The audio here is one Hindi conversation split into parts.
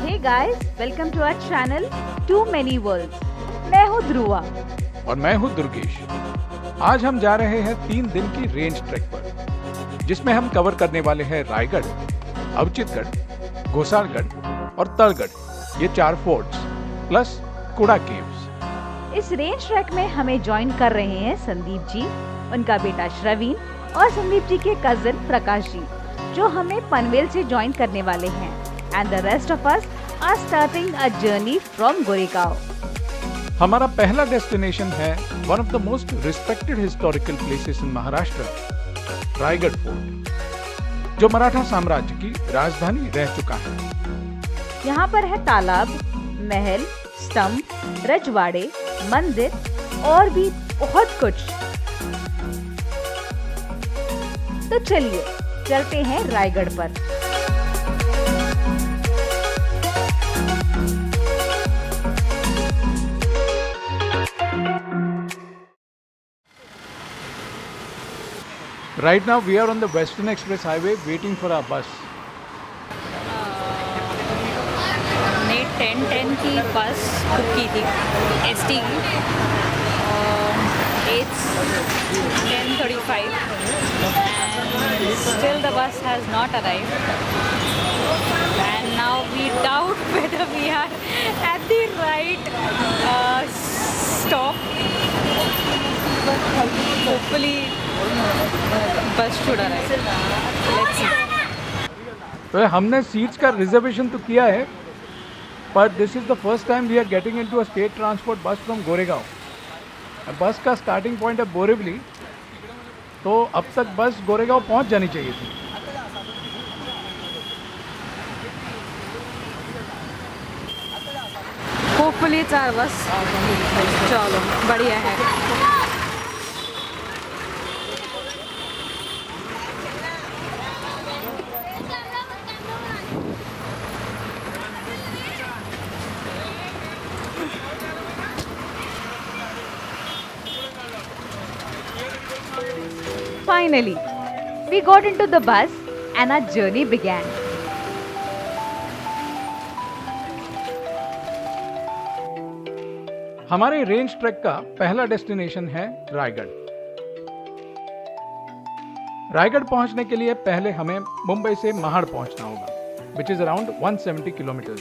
Hey guys, welcome to our channel Too Many Worlds. मैं हूँ ध्रुवा और मैं हूँ दुर्गेश। आज हम जा रहे हैं 3 दिन की रेंज ट्रैक पर, जिसमें हम कवर करने वाले हैं रायगढ़, अवचितगढ़, घोसालगढ़ और तलगढ़, ये 4 फोर्ट्स प्लस कुड़ा केव्स। इस रेंज ट्रैक में हमें ज्वाइन कर रहे हैं संदीप जी, उनका बेटा श्रवीन और संदीप जी के कजिन प्रकाश जी, जो हमें पनवेल से ज्वाइन करने वाले हैं। And the rest of us are starting a journey from Goregaon. हमारा पहला डेस्टिनेशन है one of the most respected historical places in Maharashtra, Raigad fort, जो मराठा साम्राज्य की राजधानी रह चुका है। यहाँ पर है तालाब, महल, स्तंभ, रजवाड़े, मंदिर और भी बहुत कुछ। तो चलिए चलते हैं रायगढ़ पर। Right now we are on the Western Express Highway waiting for our bus. हमने 10:10 की बस बुक की थी ST की। It's 10:35 and still the bus has not arrived. And now we doubt whether we are at the right stop. But hopefully bus should arrive. Let's see. तो हमने सीट्स का रिजर्वेशन तो किया है, पर this is the first time we are getting into a state transport bus from Goregaon. Bus का स्टार्टिंग पॉइंट है बोरिवली, तो अब तक बस गोरेगांव पहुंच जानी चाहिए थी। Hopefully it's our bus. चलो बढ़िया है। Finally, we got into the bus and our journey began. हमारे रेंज ट्रैक का पहला डेस्टिनेशन है रायगढ़। रायगढ़ पहुंचने के लिए पहले हमें मुंबई से महाड़ पहुंचना होगा, which is around 170 kilometre.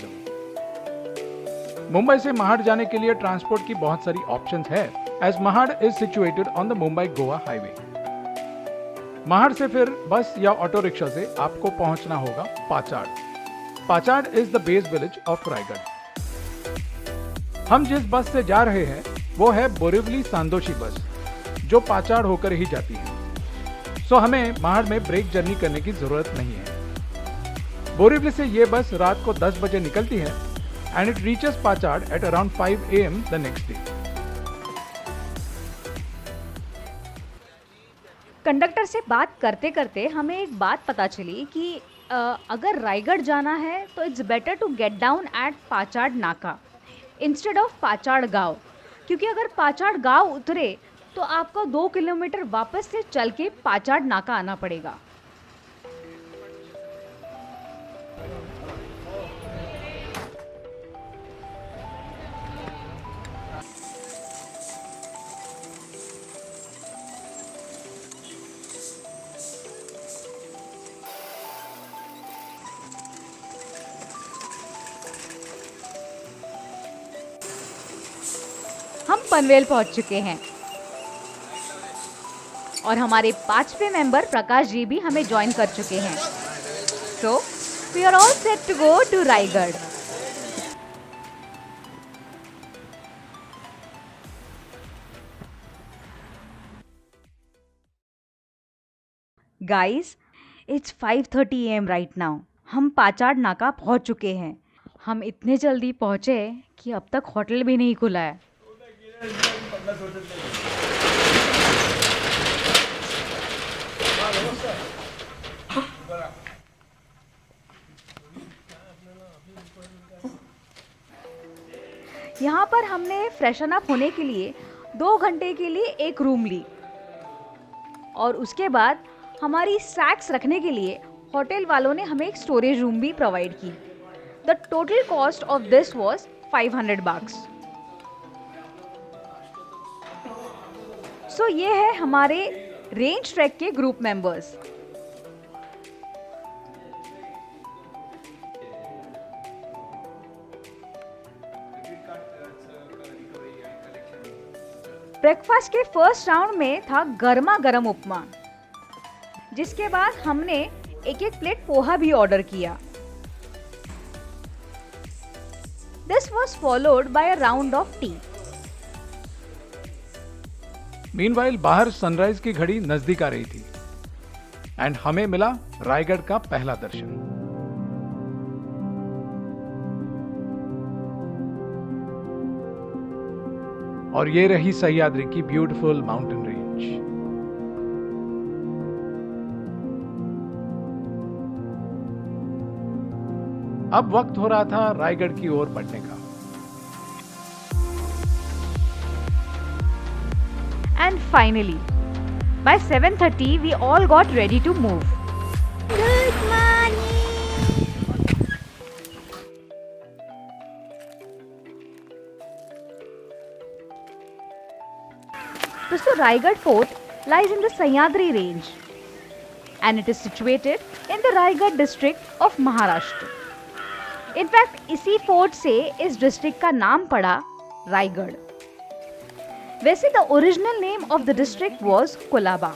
Mumbai से महाड़ जाने के लिए ट्रांसपोर्ट की बहुत सारी ऑप्शंस है, as Mahad is situated on the Mumbai Goa highway. Mahad से फिर बस या ऑटो रिक्शा से आपको पहुंचना होगा Pachad. Pachad is the base village of Raigad. हम जिस बस से जा रहे हैं वो है बोरिवली सांदोशी बस, जो पाचाड़ होकर ही जाती है। सो हमें महाड़ में ब्रेक जर्नी करने की जरूरत नहीं है। बोरिवली से ये बस रात को 10 बजे निकलती है and it reaches Pachad at around 5 AM the next day. Conductor से बात करते करते हमें एक बात पता चली कि अगर रायगढ़ जाना है तो it's better to get down at Pachad नाका इंस्टेड ऑफ पाचाड़ गांव, क्योंकि अगर पाचाड़ गांव उतरे तो आपको 2 किलोमीटर वापस से चल के पाचाड़ नाका आना पड़ेगा। हम पनवेल पहुंच चुके हैं और हमारे 5वें मेंबर प्रकाश जी भी हमें ज्वाइन कर चुके हैं। So we are all set to go to Raigad. Guys, it's 5:30 AM right now. हम पाचाड़ नाका पहुंच चुके हैं। हम इतने जल्दी पहुंचे कि अब तक होटल भी नहीं खुला है। यहाँ पर हमने फ्रेशन अप होने के लिए 2 घंटे के लिए एक रूम ली और उसके बाद हमारी सैक्स रखने के लिए होटल वालों ने हमें एक स्टोरेज रूम भी प्रोवाइड की। The total cost of this was 500 bucks. So ये है हमारे रेंज ट्रैक के ग्रुप मेंबर्स. ब्रेकफास्ट के फर्स्ट राउंड में था गर्मा गर्म उपमा, जिसके बाद हमने एक एक प्लेट पोहा भी ऑर्डर किया. This was followed by a round of tea. Meanwhile बाहर सनराइज की घड़ी नजदीक आ रही थी एंड हमें मिला रायगढ़ का पहला दर्शन. और ये रही सह्याद्री की ब्यूटीफुल माउंटेन रेंज. अब वक्त हो रहा था रायगढ़ की ओर बढ़ने का. And finally, by 7:30 we all got ready to move. Good morning. So Raigad Fort lies in the Sahyadri range and it is situated in the Raigad district of Maharashtra. In fact, इसी फोर्ट से इस डिस्ट्रिक्ट का नाम पड़ा रायगढ़. वैसे the original name of the district was Kolaba.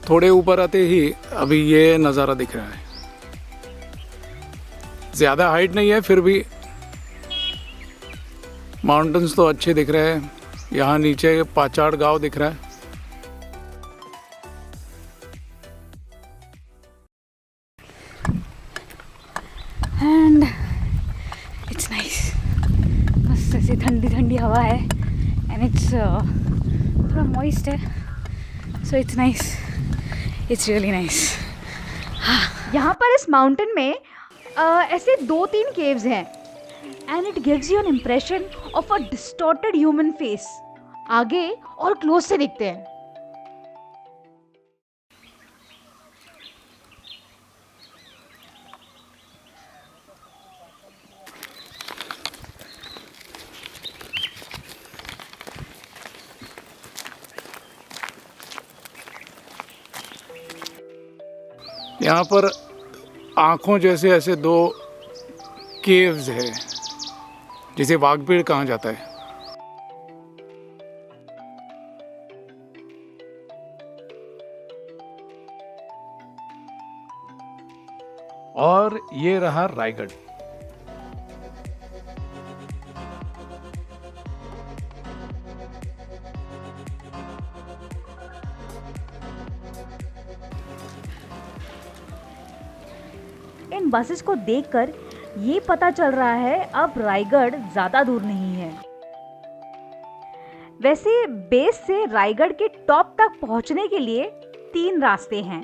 थोड़े ऊपर आते ही अभी ये नज़ारा दिख रहा है. ज़्यादा हाइट नहीं है, फिर भी माउंटेन्स तो अच्छे दिख रहे हैं. यहाँ नीचे पाचाड़ गांव दिख रहा है. And it's nice. मस्त ऐसी ठंडी ठंडी हवा है एंड इट्स थोड़ा मॉइस्ट है, so it's nice. It's really nice. यहाँ पर इस माउंटेन में ऐसे 2-3 केव्स हैं and it gives you an impression of a distorted human face. आगे और क्लोज से दिखते हैं. यहाँ पर आँखों जैसे ऐसे 2 केव्स है जिसे वाघबीड़ कहा जाता है. और ये रहा रायगढ़. इन बसेस को देखकर ये पता चल रहा है अब रायगढ़ ज़्यादा दूर नहीं है. वैसे बेस से रायगढ़ के टॉप तक पहुंचने के लिए 3 रास्ते हैं: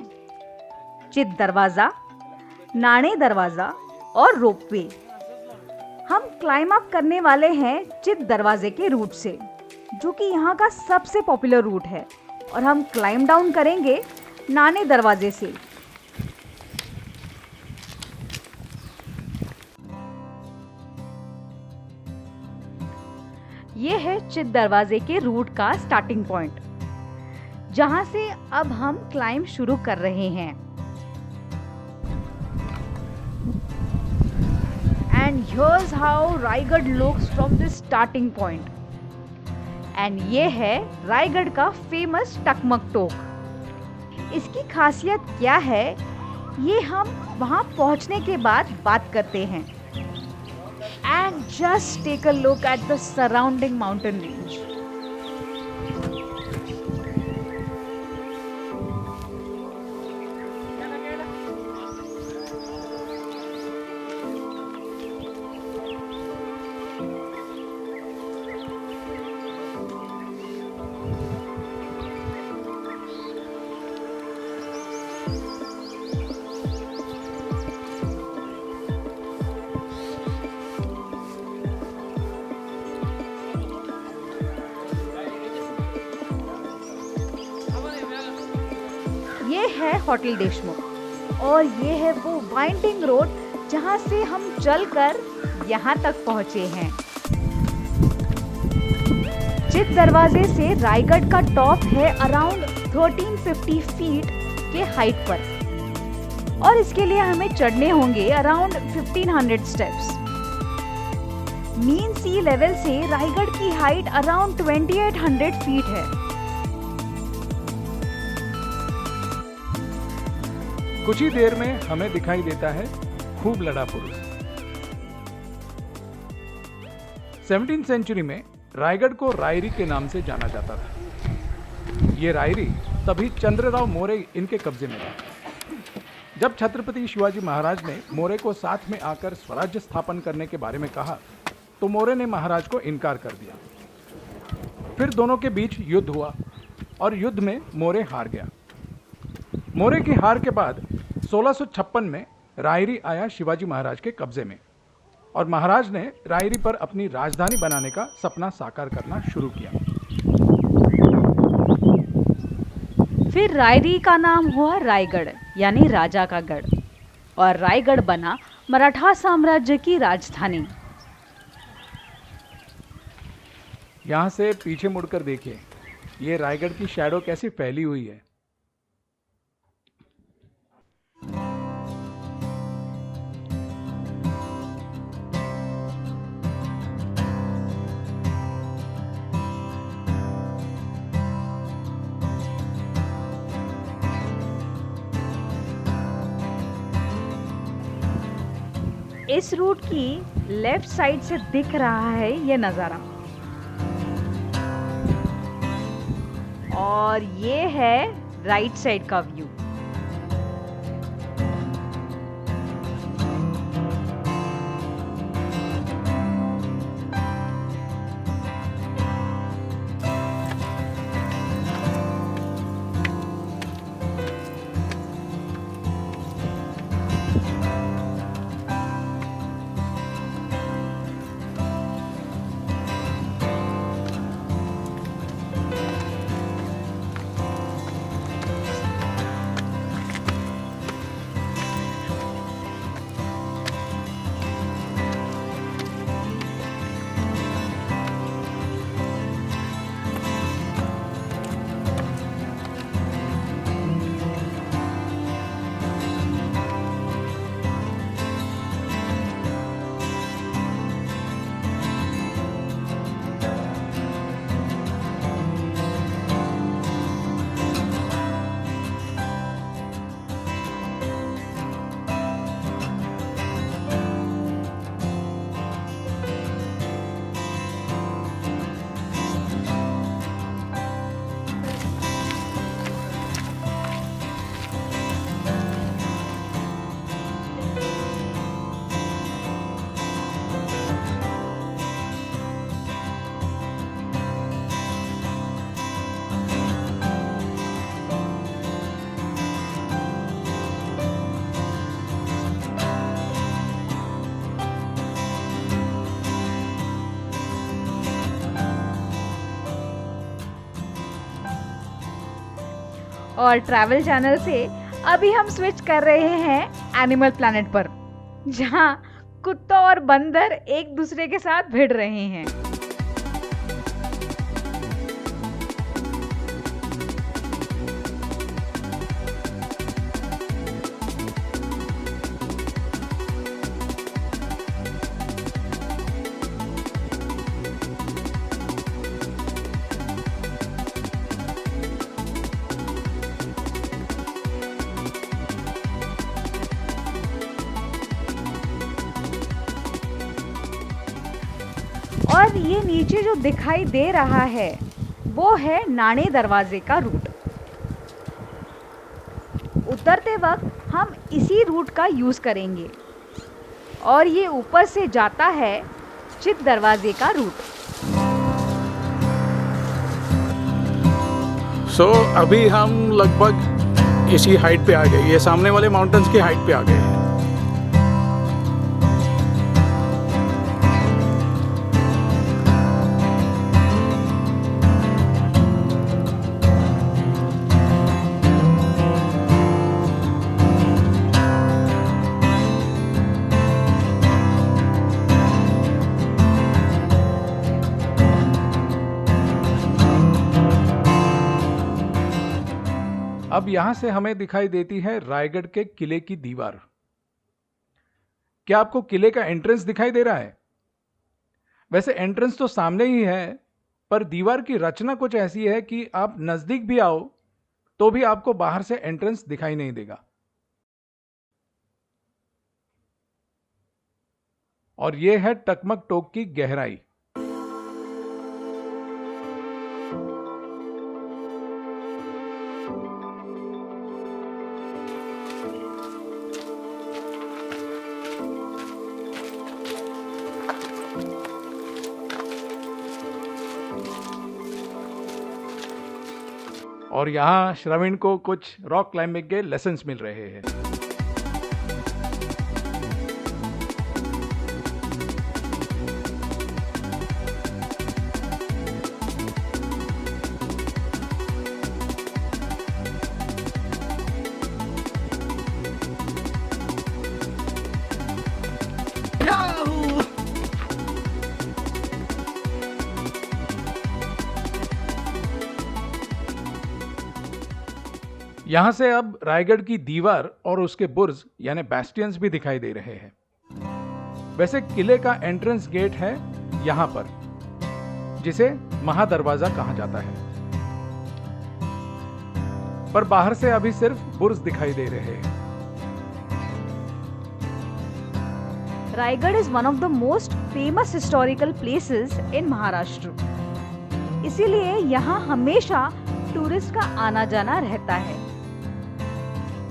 चित दरवाज़ा, नाणे दरवाज़ा और रोपवे. हम क्लाइम अप करने वाले हैं चित दरवाजे के रूट से, जो कि यहाँ का सबसे पॉपुलर रूट है, और हम क्लाइम डाउन करेंगे नाणे दरवाजे से. ये है चित दरवाजे के रूट का स्टार्टिंग पॉइंट, जहां से अब हम क्लाइंब शुरू कर रहे हैं. And here's how Raigad looks from this starting point. And ये है रायगढ़ का फेमस टकमक टोक. इसकी खासियत क्या है, ये हम वहां पहुंचने के बाद बात करते हैं. And just take a look at the surrounding mountain range. Hotel Deshmukh. और ये है वो वाइंडिंग रोड जहाँ से हम चलकर यहाँ तक पहुँचे हैं। चित दरवाजे से रायगढ़ का टॉप है अराउंड 1350 फीट के हाइट पर, और इसके लिए हमें चढ़ने होंगे अराउंड 1500 स्टेप्स। मीन सी लेवल से रायगढ़ की हाइट अराउंड 2800 फीट है। कुछ ही देर में हमें दिखाई देता है खूब लड़ा पुरुष। 17th सेंचुरी में रायगढ़ को रायरी के नाम से जाना जाता था। ये रायरी तभी चंद्रराव मोरे इनके कब्जे में था। जब छत्रपति शिवाजी महाराज ने मोरे को साथ में आकर स्वराज्य स्थापन करने के बारे में कहा तो मोरे ने महाराज को इनकार कर दिया। फिर दोनों के बीच युद्ध हुआ और युद्ध में मोरे हार गया। मोरे की हार के बाद 1656 में रायरी आया शिवाजी महाराज के कब्जे में, और महाराज ने रायरी पर अपनी राजधानी बनाने का सपना साकार करना शुरू किया। फिर रायरी का नाम हुआ रायगढ़, यानी राजा का गढ़, और रायगढ़ बना मराठा साम्राज्य की राजधानी। यहाँ से पीछे मुड़कर देखिए, ये रायगढ़ की शैडो कैसी फैली हुई है। इस रूट की लेफ्ट साइड से दिख रहा है ये नज़ारा, और ये है राइट साइड का व्यू। और ट्रैवल चैनल से अभी हम स्विच कर रहे हैं एनिमल प्लैनेट पर, जहां कुत्ता और बंदर एक दूसरे के साथ भिड़ रहे हैं। और ये नीचे जो दिखाई दे रहा है वो है नाणे दरवाजे का रूट। उतरते वक्त हम इसी रूट का यूज़ करेंगे, और ये ऊपर से जाता है चित दरवाजे का रूट। सो अभी हम लगभग इसी हाइट पे आ गए, ये सामने वाले माउंटेन्स की हाइट पे आ गए हैं। अब यहां से हमें दिखाई देती है रायगढ़ के किले की दीवार। क्या आपको किले का एंट्रेंस दिखाई दे रहा है? वैसे एंट्रेंस तो सामने ही है, पर दीवार की रचना कुछ ऐसी है कि आप नजदीक भी आओ तो भी आपको बाहर से एंट्रेंस दिखाई नहीं देगा। और यह है टकमक टोक की गहराई। और यहाँ श्रवण को कुछ रॉक क्लाइंबिंग के लेसन्स मिल रहे हैं। यहां से अब रायगढ़ की दीवार और उसके बुर्ज यानी बैस्टियंस भी दिखाई दे रहे हैं। वैसे किले का एंट्रेंस गेट है यहां पर, जिसे महादरवाजा कहा जाता है, पर बाहर से अभी सिर्फ बुर्ज दिखाई दे रहे हैं। Raigarh is one of the most famous historical places in Maharashtra, इसीलिए यहाँ हमेशा टूरिस्ट का आना जाना रहता है।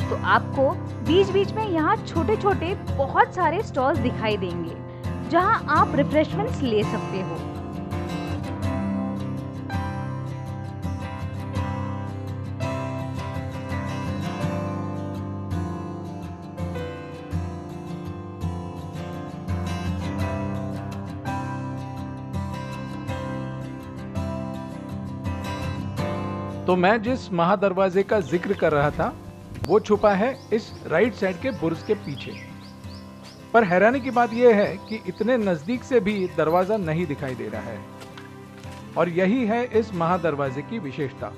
तो आपको बीच बीच में यहाँ छोटे छोटे बहुत सारे स्टॉल्स दिखाई देंगे जहाँ आप रिफ्रेशमेंट्स ले सकते हो। तो मैं जिस महादरवाजे का जिक्र कर रहा था वो छुपा है इस राइट साइड के बुर्ज के पीछे। पर हैरानी की बात यह है कि इतने नजदीक से भी दरवाजा नहीं दिखाई दे रहा है, और यही है इस महादरवाजे की विशेषता।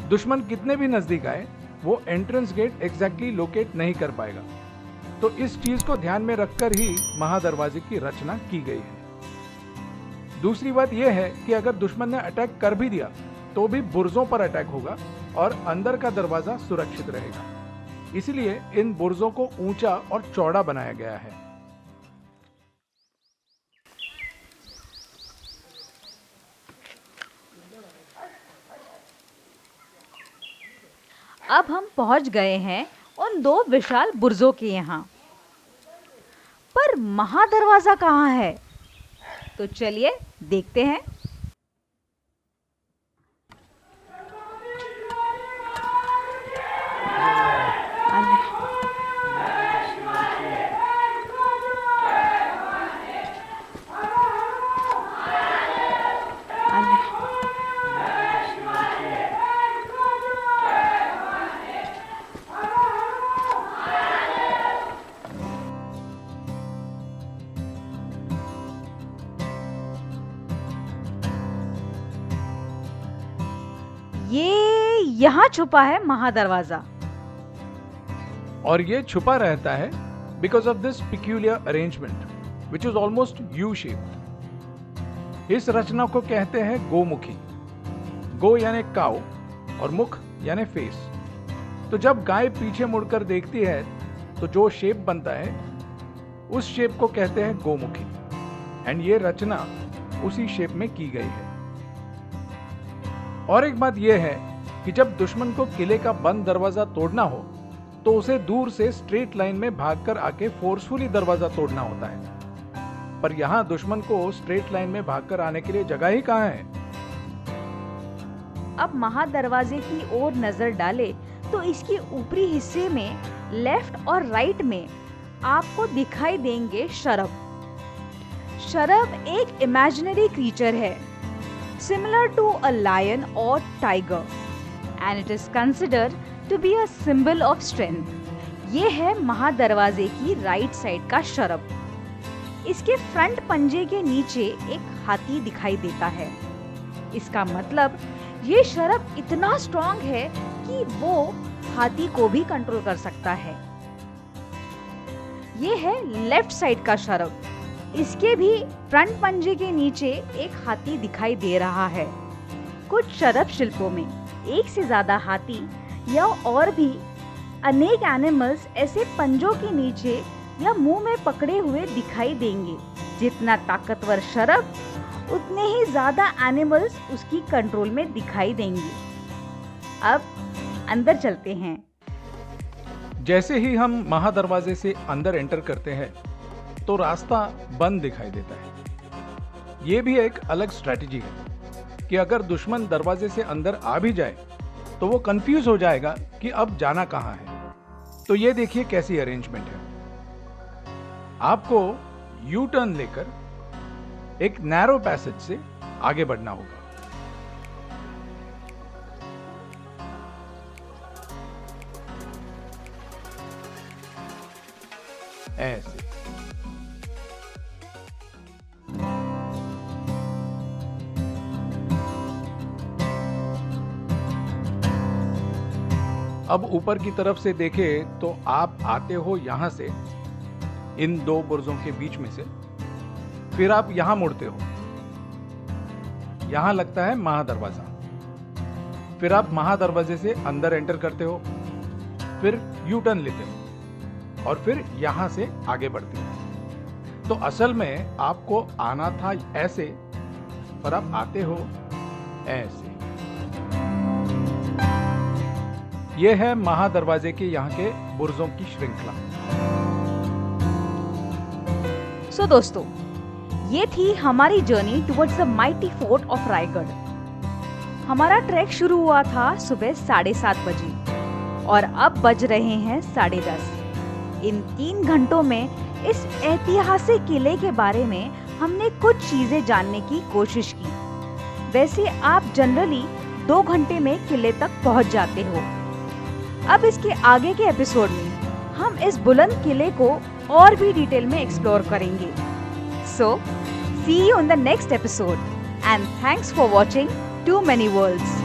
दुश्मन कितने भी नजदीक आए वो एंट्रेंस गेट एग्जैक्टली लोकेट नहीं कर पाएगा। तो इस चीज को ध्यान में रखकर ही महादरवाजे की रचना की गई है। दूसरी बात यह है कि अगर दुश्मन ने अटैक कर भी दिया तो भी बुर्जों पर अटैक होगा और अंदर का दरवाजा सुरक्षित रहेगा। इसलिए इन बुर्जों को ऊंचा और चौड़ा बनाया गया है। अब हम पहुंच गए हैं उन दो विशाल बुर्जों के यहाँ, पर महादरवाजा कहाँ है? तो चलिए देखते हैं। ये यहाँ छुपा है महादरवाजा, और ये छुपा रहता है because of this peculiar arrangement which is almost U shape. इस रचना को कहते हैं गोमुखी। गो यानी काउ और मुख यानी फेस। तो जब गाय पीछे मुड़कर देखती है तो जो शेप बनता है उस शेप को कहते हैं गोमुखी, एंड ये रचना उसी शेप में की गई है। और एक बात यह है कि जब दुश्मन को किले का बंद दरवाजा तोड़ना हो तो उसे दूर से स्ट्रेट लाइन में भागकर आके फोर्सफुली दरवाजा तोड़ना होता है, पर यहां दुश्मन को स्ट्रेट लाइन में भागकर आने के लिए जगह ही कहां है। अब महादरवाजे की ओर नजर डाले तो इसके ऊपरी हिस्से में लेफ्ट और राइट में आपको दिखाई देंगे शरभ। शरभ एक इमेजिनरी क्रीचर है, similar to a lion or tiger, and it is considered to be a symbol of strength. ये है महादरवाजे की राइट साइड का शरभ। इसके फ्रंट पंजे के नीचे एक हाथी दिखाई देता है। इसका मतलब ये शरब इतना स्ट्रॉन्ग है कि वो हाथी को भी कंट्रोल कर सकता है। ये है लेफ्ट साइड का शरब। इसके भी फ्रंट पंजे के नीचे एक हाथी दिखाई दे रहा है। कुछ शरब शिल्पों में एक से ज्यादा हाथी या और भी अनेक एनिमल्स ऐसे पंजों के नीचे या मुंह में पकड़े हुए दिखाई देंगे। जितना ताकतवर शरब उतने ही ज्यादा एनिमल्स उसकी कंट्रोल में दिखाई देंगे। अब अंदर चलते हैं। जैसे ही हम महादरवाजे से अंदर एंटर करते हैं तो रास्ता बंद दिखाई देता है। ये भी एक अलग स्ट्रेटजी है कि अगर दुश्मन दरवाजे से अंदर आ भी जाए तो वो कंफ्यूज हो जाएगा कि अब जाना कहाँ है। तो ये देखिए कैसी अरेंजमेंट है। आपको यू टर्न लेकर एक नैरो पैसेज से आगे बढ़ना होगा। ऐसे अब ऊपर की तरफ से देखें तो आप आते हो यहां से, इन दो बुर्जों के बीच में से, फिर आप यहां मुड़ते हो। यहां लगता है महादरवाजा। फिर आप महादरवाजे से अंदर एंटर करते हो, फिर यू टर्न लेते हो और फिर यहां से आगे बढ़ते हो। तो असल में आपको आना था ऐसे, पर आप आते हो ऐसे। यह है महादरवाजे के यहाँ के बुर्जों की श्रृंखला। सो दोस्तों, ये थी हमारी journey towards the mighty fort of Raigarh. हमारा ट्रैक शुरू हुआ था सुबह 7:30 बजे और अब बज रहे हैं 10:30। इन 3 घंटों में इस ऐतिहासिक किले के बारे में हमने कुछ चीजें जानने की कोशिश की। वैसे आप जनरली 2 घंटे में किले तक पहुंच जाते हो। अब इसके आगे के एपिसोड में हम इस बुलंद किले को और भी डिटेल में एक्सप्लोर करेंगे। So see you in the next episode and thanks for watching too many world's.